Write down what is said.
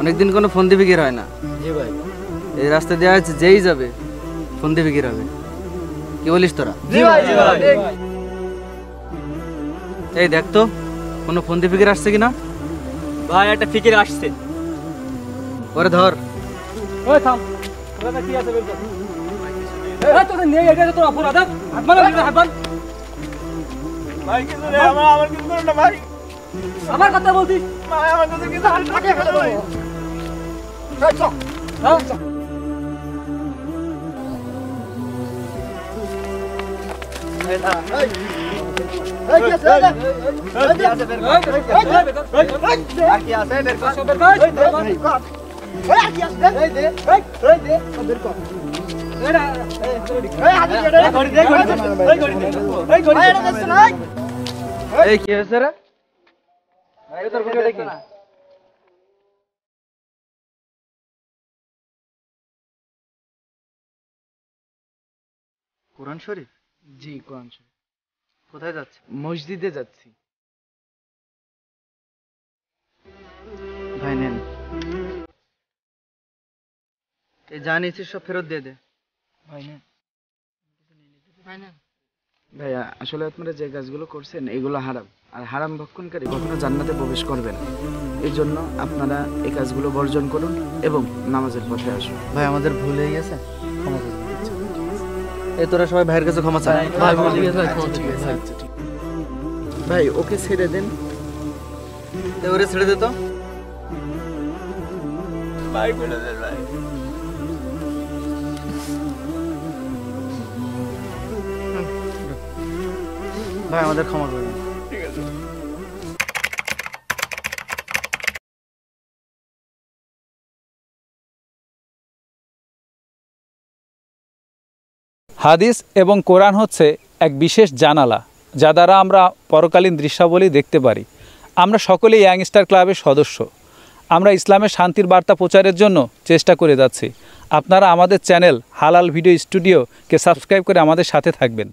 অনেকদিন কোনো ফন্দি ফিকির হয় না। জি ভাই। এই রাস্তা দেওয়া আছে, যেই যাবে ফন্দি ফিকির হবে। কি বলিস তোরা? জি ভাই, জি ভাই। এই দেখ তো কোনো ফন্দি ফিকির আসছে কিনা। ভাই একটা ফিকির আসছে। ওরে ধর। ওই থাম। ওটা কি আছে বের কর। এই তোদের নেই, এটা তো তোর অপরাধ। হাত মার, হাত মার। ভাই কিছু নেই, আমার কিছু করো না ভাই। আমার কথা বলছিস? ভাই আমার কথা কিছু হাত কাটিয়ে ফেলে ভাই। এই চল। হ্যাঁ চল। এই না, এই এই কি আছে? এই কি আছে বের কর। আর কি আছে বের কর। বের কর। এই কর। এই আর কি আছে? এই দে। এই দে, বের কর। এই কি হয়েছে রে? কোরআন শরীফ? জি কোরআন শরীফ। কোথায় যাচ্ছে? মসজিদে যাচ্ছি। ভাই নেন, এই যা নিয়েছিস সব ফেরত দিয়ে দে। ভাই না ভাইয়া, আসলে আপনারা যে কাজগুলো করছেন এগুলো হারাম, আর হারাম ভক্ষণকারী কখনো জান্নাতে প্রবেশ করবে না। এই জন্য আপনারা এই কাজগুলো বর্জন করুন এবং নামাজের পথে আসুন। ভাই আমাদের ভুল হয়ে গেছে, ক্ষমা করে দিন। এই তোরা সবাই ভাইয়ের কাছে ক্ষমা চা। ভাই ওকে ছেড়ে দেন। ওরে ছেড়ে দে তো। ভাই বলে দে ভাই। ভাই আমাদের ক্ষমা করে দিন। ঠিক আছে। হাদিস এবং কোরআন হচ্ছে এক বিশেষ জানালা, যা দ্বারা আমরা পরকালীন দৃশ্যাবলী দেখতে পারি। আমরা সকলেই ইয়াংস্টার ক্লাবের সদস্য। আমরা ইসলামের শান্তির বার্তা প্রচারের জন্য চেষ্টা করে যাচ্ছি। আপনারা আমাদের চ্যানেল হালাল ভিডিও স্টুডিওকে সাবস্ক্রাইব করে আমাদের সাথে থাকবেন।